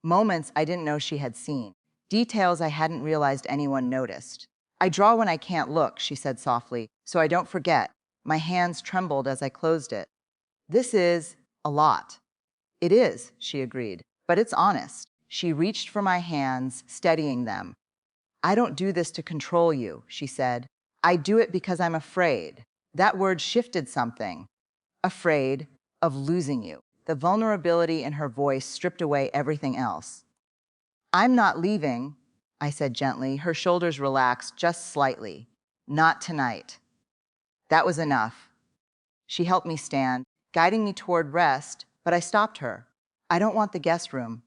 moments I didn't know she had seen, details I hadn't realized anyone noticed. "I draw when I can't look," she said softly, "so I don't forget." My hands trembled as I closed it. "This is a lot." "It is," she agreed, "but it's honest." She reached for my hands, steadying them. "I don't do this to control you," she said. "I do it because I'm afraid." That word shifted something. Afraid of losing you. The vulnerability in her voice stripped away everything else. "I'm not leaving," I said gently. Her shoulders relaxed just slightly. "Not tonight." That was enough. She helped me stand, guiding me toward rest, but I stopped her. "I don't want the guest room."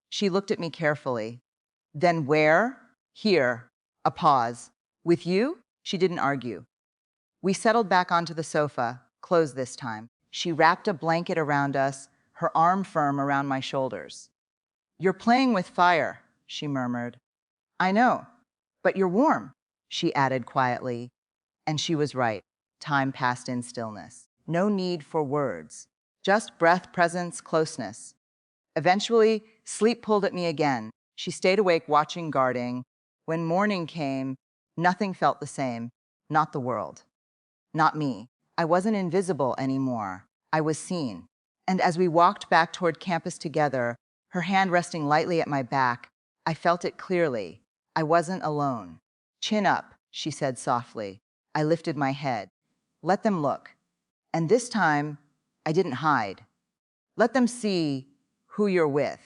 She looked at me carefully. "Then where?" "Here." A pause. "With you?" She didn't argue. We settled back onto the sofa, closed this time. She wrapped a blanket around us, her arm firm around my shoulders. "You're playing with fire," she murmured. "I know, but you're warm," she added quietly. And she was right. Time passed in stillness. No need for words. Just breath, presence, closeness. Eventually, sleep pulled at me again. She stayed awake watching, guarding. When morning came, nothing felt the same. Not the world. Not me. I wasn't invisible anymore. I was seen. And as we walked back toward campus together, her hand resting lightly at my back, I felt it clearly. I wasn't alone. "Chin up," she said softly. I lifted my head. "Let them look." And this time, I didn't hide. "Let them see who you're with."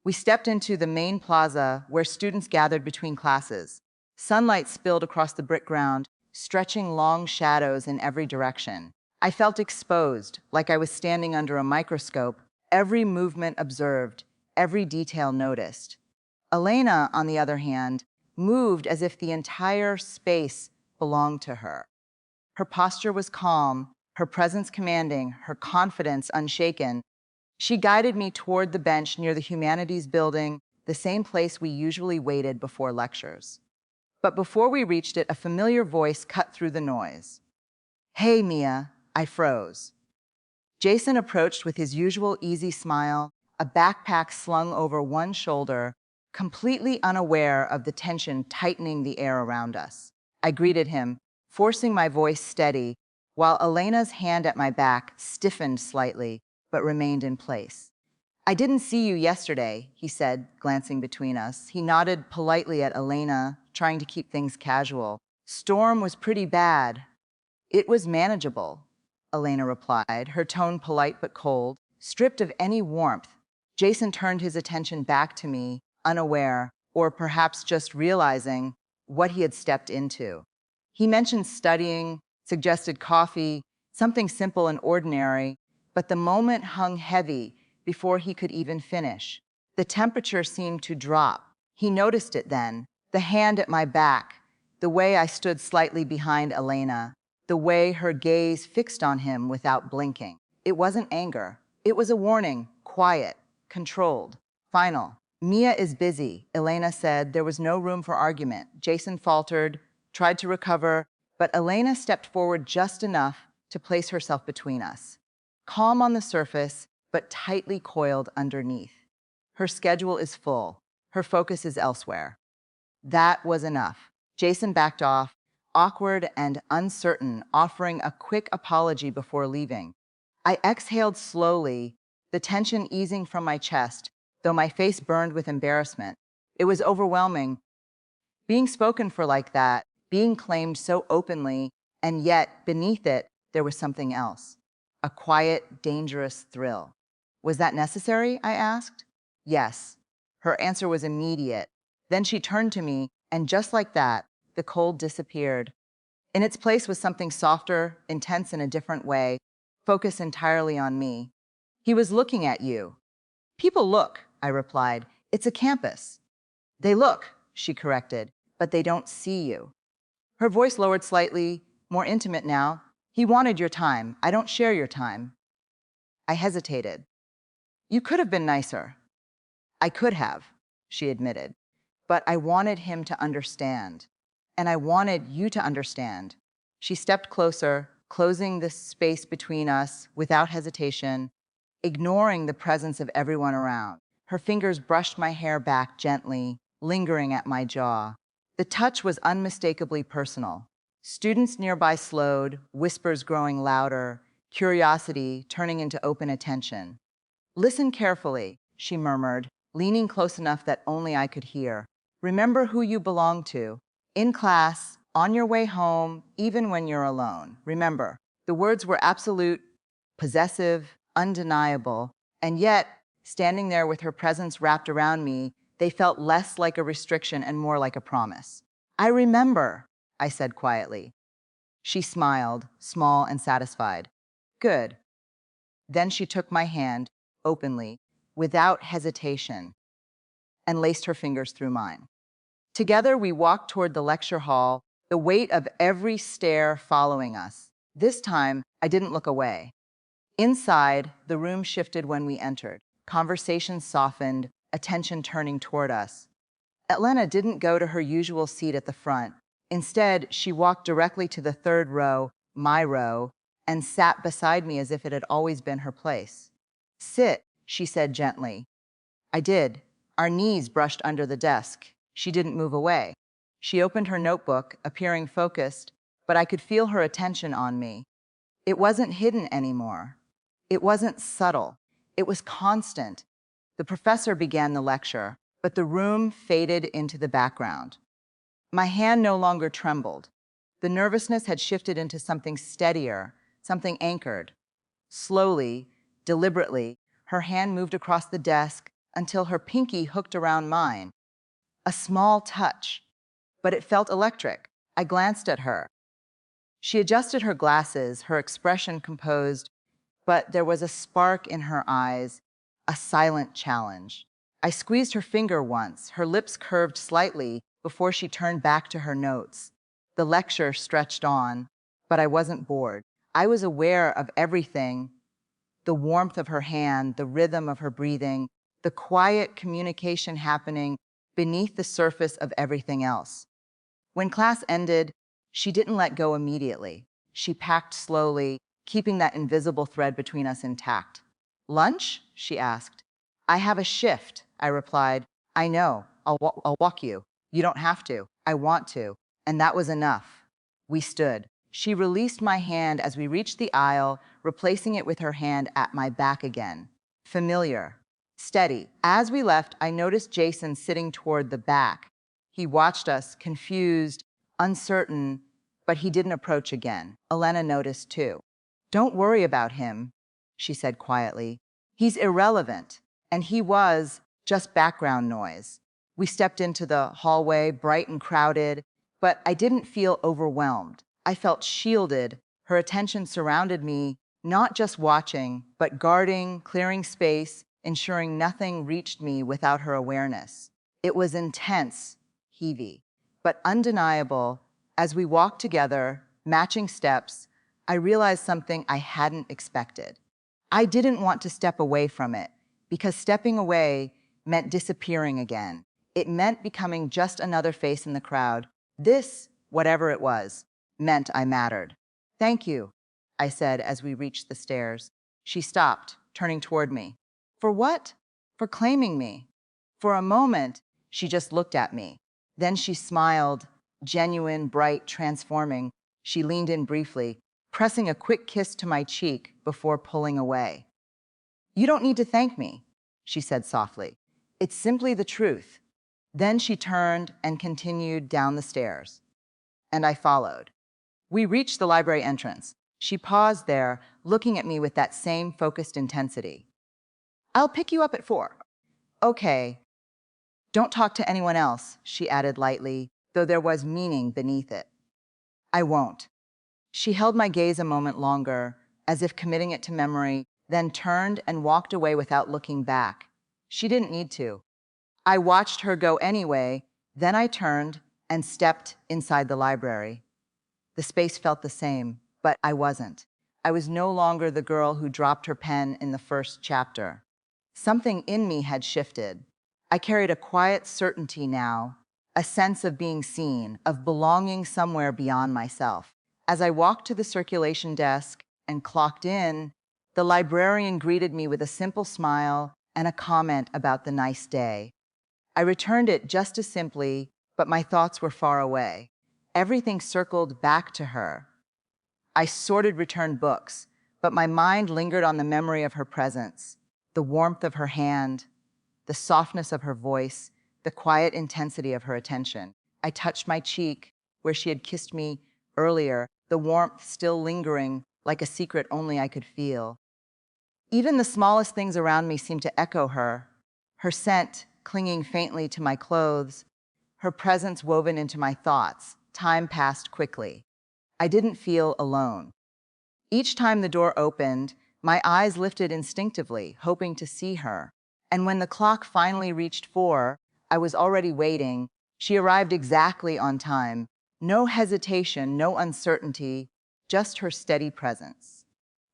We stepped into the main plaza where students gathered between classes. Sunlight spilled across the brick ground, stretching long shadows in every direction. I felt exposed, like I was standing under a microscope, every movement observed, every detail noticed. Elena, on the other hand, moved as if the entire space belonged to her. Her posture was calm, her presence commanding, her confidence unshaken. She guided me toward the bench near the humanities building, the same place we usually waited before lectures. But before we reached it, a familiar voice cut through the noise. "Hey, Mia." I froze. Jason approached with his usual easy smile, a backpack slung over one shoulder, completely unaware of the tension tightening the air around us. I greeted him, forcing my voice steady, while Elena's hand at my back stiffened slightly, but remained in place. "I didn't see you yesterday," he said, glancing between us. He nodded politely at Elena, trying to keep things casual. "Storm was pretty bad." "It was manageable," Elena replied, her tone polite but cold, stripped of any warmth. Jason turned his attention back to me, unaware, or perhaps just realizing what he had stepped into. He mentioned studying, suggested coffee, something simple and ordinary, but the moment hung heavy before he could even finish. The temperature seemed to drop. He noticed it then, the hand at my back, the way I stood slightly behind Elena, the way her gaze fixed on him without blinking. It wasn't anger. It was a warning, quiet, controlled, final. "Mia is busy," Elena said. There was no room for argument. Jason faltered, tried to recover, but Elena stepped forward just enough to place herself between us. Calm on the surface, but tightly coiled underneath. Her schedule is full. Her focus is elsewhere. That was enough. Jason backed off, awkward and uncertain, offering a quick apology before leaving. I exhaled slowly, the tension easing from my chest, though my face burned with embarrassment. It was overwhelming. Being spoken for like that, being claimed so openly, and yet, beneath it, there was something else. A quiet, dangerous thrill. Was that necessary? I asked. Yes. Her answer was immediate. Then she turned to me, and just like that, the cold disappeared. In its place was something softer, intense in a different way, focused entirely on me. He was looking at you. People look, I replied. It's a campus. They look, she corrected, but they don't see you. Her voice lowered slightly, more intimate now. He wanted your time. I don't share your time. I hesitated. You could have been nicer. I could have, she admitted. But I wanted him to understand. And I wanted you to understand. She stepped closer, closing the space between us without hesitation, ignoring the presence of everyone around. Her fingers brushed my hair back gently, lingering at my jaw. The touch was unmistakably personal. Students nearby slowed, whispers growing louder, curiosity turning into open attention. Listen carefully, she murmured, leaning close enough that only I could hear. Remember who you belong to. In class, on your way home, even when you're alone. Remember, the words were absolute, possessive, undeniable, and yet, standing there with her presence wrapped around me, they felt less like a restriction and more like a promise. I remember, I said quietly. She smiled, small and satisfied. Good. Then she took my hand, openly, without hesitation, and laced her fingers through mine. Together, we walked toward the lecture hall, the weight of every stare following us. This time, I didn't look away. Inside, the room shifted when we entered. Conversation softened, attention turning toward us. Elena didn't go to her usual seat at the front. Instead, she walked directly to the third row, my row, and sat beside me as if it had always been her place. Sit, she said gently. I did. Our knees brushed under the desk. She didn't move away. She opened her notebook, appearing focused, but I could feel her attention on me. It wasn't hidden anymore. It wasn't subtle. It was constant. The professor began the lecture, but the room faded into the background. My hand no longer trembled. The nervousness had shifted into something steadier, something anchored. Slowly, deliberately, her hand moved across the desk until her pinky hooked around mine. A small touch, but it felt electric. I glanced at her. She adjusted her glasses, her expression composed, but there was a spark in her eyes, a silent challenge. I squeezed her finger once, her lips curved slightly before she turned back to her notes. The lecture stretched on, but I wasn't bored. I was aware of everything, the warmth of her hand, the rhythm of her breathing, the quiet communication happening beneath the surface of everything else. When class ended, she didn't let go immediately. She packed slowly, keeping that invisible thread between us intact. Lunch? She asked. I have a shift, I replied. I know. I'll walk you. You don't have to. I want to. And that was enough. We stood. She released my hand as we reached the aisle, replacing it with her hand at my back again. Familiar. Steady. As we left, I noticed Jason sitting toward the back. He watched us, confused, uncertain, but he didn't approach again. Elena noticed too. Don't worry about him, she said quietly. He's irrelevant, and he was just background noise. We stepped into the hallway, bright and crowded, but I didn't feel overwhelmed. I felt shielded. Her attention surrounded me, not just watching, but guarding, clearing space, ensuring nothing reached me without her awareness. It was intense, heavy, but undeniable. As we walked together, matching steps, I realized something I hadn't expected. I didn't want to step away from it, because stepping away meant disappearing again. It meant becoming just another face in the crowd. This, whatever it was, meant I mattered. Thank you, I said as we reached the stairs. She stopped, turning toward me. For what? For claiming me. For a moment, she just looked at me. Then she smiled, Genuine, bright, transforming. She leaned in briefly, pressing a quick kiss to my cheek before pulling away. "You don't need to thank me," she said softly. "It's simply the truth." Then she turned and continued down the stairs, and I followed. We reached the library entrance. She paused there, looking at me with that same focused intensity. "I'll pick you up at 4. "Okay. Don't talk to anyone else," she added lightly, though there was meaning beneath it. "I won't." She held my gaze a moment longer, as if committing it to memory, then turned and walked away without looking back. She didn't need to. I watched her go anyway, then I turned and stepped inside the library. The space felt the same, but I wasn't. I was no longer the girl who dropped her pen in the first chapter. Something in me had shifted. I carried a quiet certainty now, a sense of being seen, of belonging somewhere beyond myself. As I walked to the circulation desk and clocked in, the librarian greeted me with a simple smile and a comment about the nice day. I returned it just as simply, but my thoughts were far away. Everything circled back to her. I sorted returned books, but my mind lingered on the memory of her presence, the warmth of her hand, the softness of her voice, the quiet intensity of her attention. I touched my cheek, where she had kissed me earlier, the warmth still lingering like a secret only I could feel. Even the smallest things around me seemed to echo her scent clinging faintly to my clothes, her presence woven into my thoughts. Time passed quickly. I didn't feel alone. Each time the door opened, my eyes lifted instinctively, hoping to see her. And when the clock finally reached 4, I was already waiting. She arrived exactly on time. No hesitation, no uncertainty, just her steady presence.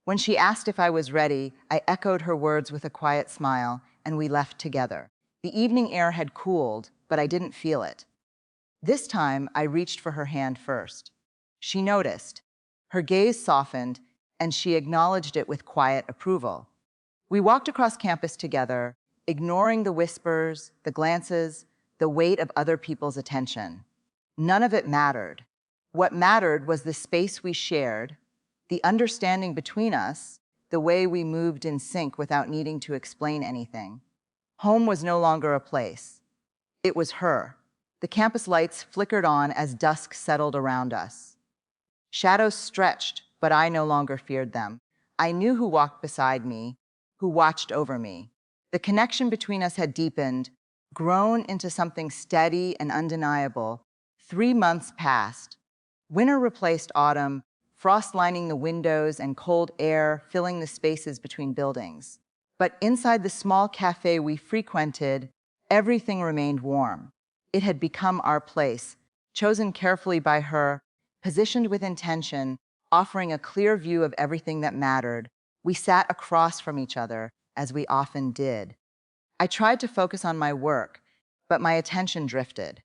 When she asked if I was ready, I echoed her words with a quiet smile, and we left together. The evening air had cooled, but I didn't feel it. This time, I reached for her hand first. She noticed. Her gaze softened, and she acknowledged it with quiet approval. We walked across campus together, ignoring the whispers, the glances, the weight of other people's attention. None of it mattered. What mattered was the space we shared, the understanding between us, the way we moved in sync without needing to explain anything. Home was no longer a place. It was her. The campus lights flickered on as dusk settled around us. Shadows stretched, but I no longer feared them. I knew who walked beside me, who watched over me. The connection between us had deepened, grown into something steady and undeniable. 3 months passed. Winter replaced autumn, frost lining the windows and cold air filling the spaces between buildings. But inside the small cafe we frequented, everything remained warm. It had become our place, chosen carefully by her, positioned with intention, offering a clear view of everything that mattered. We sat across from each other, as we often did. I tried to focus on my work, but my attention drifted.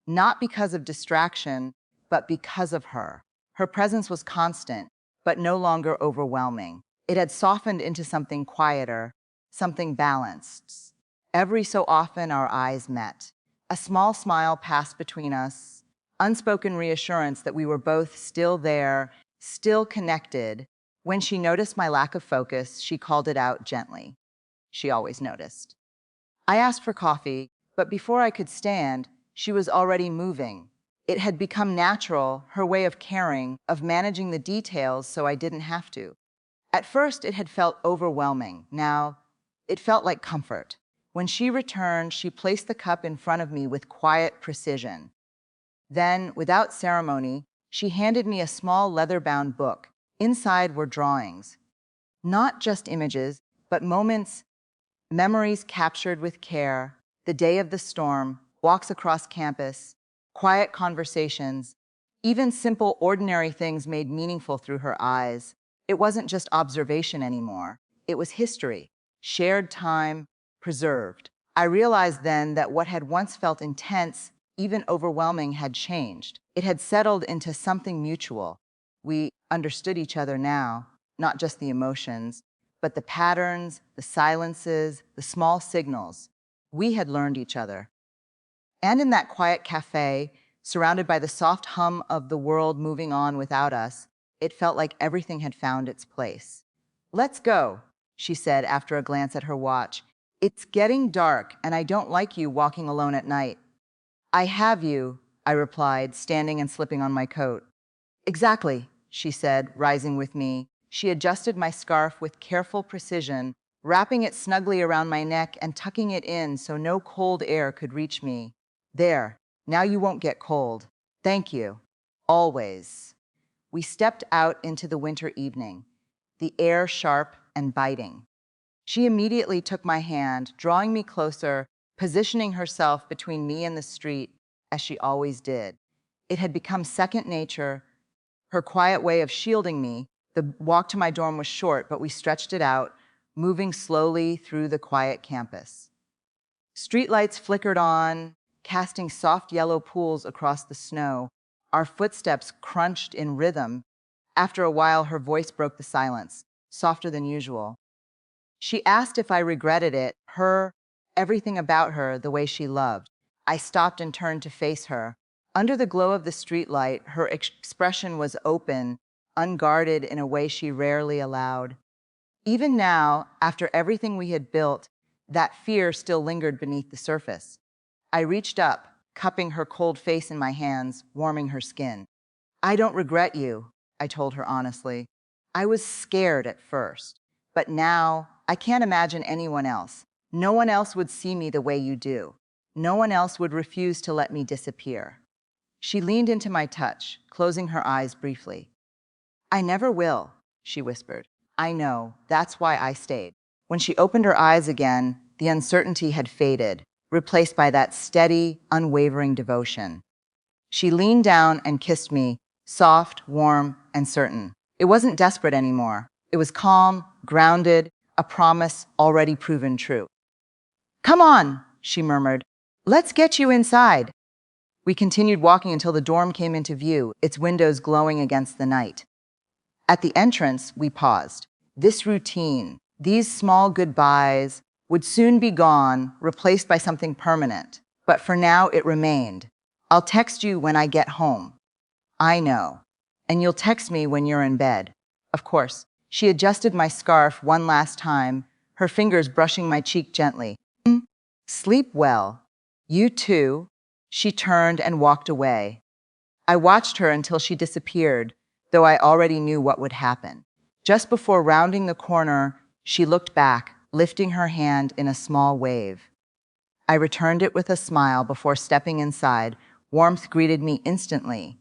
Not because of distraction, but because of her. Her presence was constant, but no longer overwhelming. It had softened into something quieter, something balanced. Every so often, our eyes met. A small smile passed between us, unspoken reassurance that we were both still there, still connected. When she noticed my lack of focus, she called it out gently. She always noticed. I asked for coffee, but before I could stand, she was already moving. It had become natural, her way of caring, of managing the details so I didn't have to. At first, it had felt overwhelming. Now, it felt like comfort. When she returned, she placed the cup in front of me with quiet precision. Then, without ceremony, she handed me a small leather-bound book. Inside were drawings. Not just images, but moments, memories captured with care, the day of the storm, walks across campus, quiet conversations, even simple, ordinary things made meaningful through her eyes. It wasn't just observation anymore. It was history, shared time, preserved. I realized then that what had once felt intense, even overwhelming, had changed. It had settled into something mutual. We understood each other now, not just the emotions, but the patterns, the silences, the small signals. We had learned each other. And in that quiet cafe, surrounded by the soft hum of the world moving on without us. It felt like everything had found its place. "Let's go," she said after a glance at her watch. "It's getting dark, and I don't like you walking alone at night." "I have you," I replied, standing and slipping on my coat. "Exactly," she said, rising with me. She adjusted my scarf with careful precision, wrapping it snugly around my neck and tucking it in so no cold air could reach me. "There, now you won't get cold. Thank you. Always." We stepped out into the winter evening, the air sharp and biting. She immediately took my hand, drawing me closer, positioning herself between me and the street, as she always did. It had become second nature, her quiet way of shielding me. The walk to my dorm was short, but we stretched it out, moving slowly through the quiet campus. Streetlights flickered on, casting soft yellow pools across the snow. Our footsteps crunched in rhythm. After a while, her voice broke the silence, softer than usual. She asked if I regretted it, everything about her, the way she loved. I stopped and turned to face her. Under the glow of the streetlight, her expression was open, unguarded in a way she rarely allowed. Even now, after everything we had built, that fear still lingered beneath the surface. I reached up, cupping her cold face in my hands, warming her skin. "I don't regret you," I told her honestly. "I was scared at first, but now I can't imagine anyone else. No one else would see me the way you do. No one else would refuse to let me disappear." She leaned into my touch, closing her eyes briefly. "I never will," she whispered. "I know. That's why I stayed." When she opened her eyes again, the uncertainty had faded, replaced by that steady, unwavering devotion. She leaned down and kissed me, soft, warm, and certain. It wasn't desperate anymore. It was calm, grounded, a promise already proven true. "Come on," she murmured. "Let's get you inside." We continued walking until the dorm came into view, its windows glowing against the night. At the entrance, we paused. This routine, these small goodbyes, would soon be gone, replaced by something permanent. But for now, it remained. "I'll text you when I get home." "I know. And you'll text me when you're in bed." Of course. She adjusted my scarf one last time, her fingers brushing my cheek gently. "Sleep well." "You too." She turned and walked away. I watched her until she disappeared, though I already knew what would happen. Just before rounding the corner, she looked back, lifting her hand in a small wave. I returned it with a smile before stepping inside. Warmth greeted me instantly.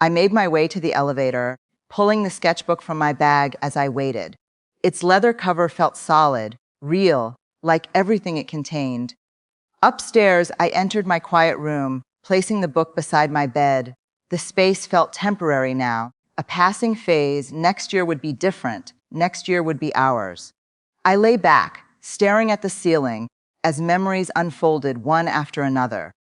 I made my way to the elevator, pulling the sketchbook from my bag as I waited. Its leather cover felt solid, real, like everything it contained. Upstairs, I entered my quiet room, placing the book beside my bed. The space felt temporary now, a passing phase. Next year would be different. Next year would be ours. I lay back, staring at the ceiling, as memories unfolded one after another.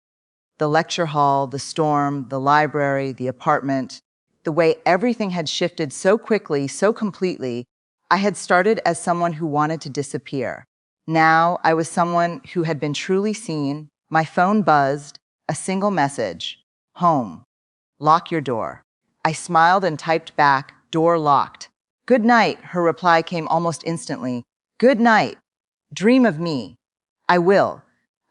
The lecture hall, the storm, the library, the apartment, the way everything had shifted so quickly, so completely. I had started as someone who wanted to disappear. Now I was someone who had been truly seen. My phone buzzed, a single message: "Home. Lock your door." I smiled and typed back, "Door locked." "Good night," her reply came almost instantly. "Good night. Dream of me." "I will."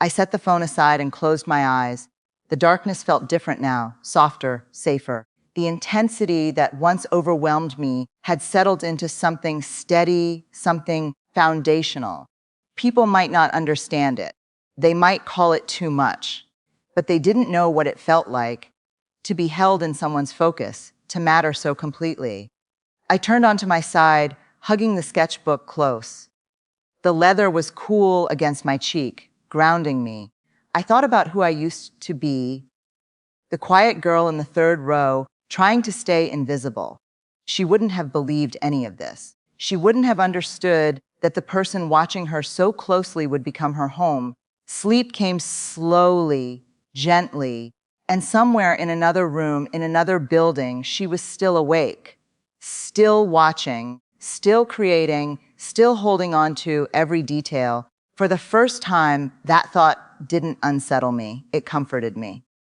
I set the phone aside and closed my eyes. The darkness felt different now, softer, safer. The intensity that once overwhelmed me had settled into something steady, something foundational. People might not understand it. They might call it too much. But they didn't know what it felt like to be held in someone's focus, to matter so completely. I turned onto my side, hugging the sketchbook close. The leather was cool against my cheek, grounding me. I thought about who I used to be, the quiet girl in the third row, trying to stay invisible. She wouldn't have believed any of this. She wouldn't have understood that the person watching her so closely would become her home. Sleep came slowly, gently, and somewhere in another room, in another building, she was still awake, still watching, still creating, still holding on to every detail. For the first time, that thought didn't unsettle me. It comforted me.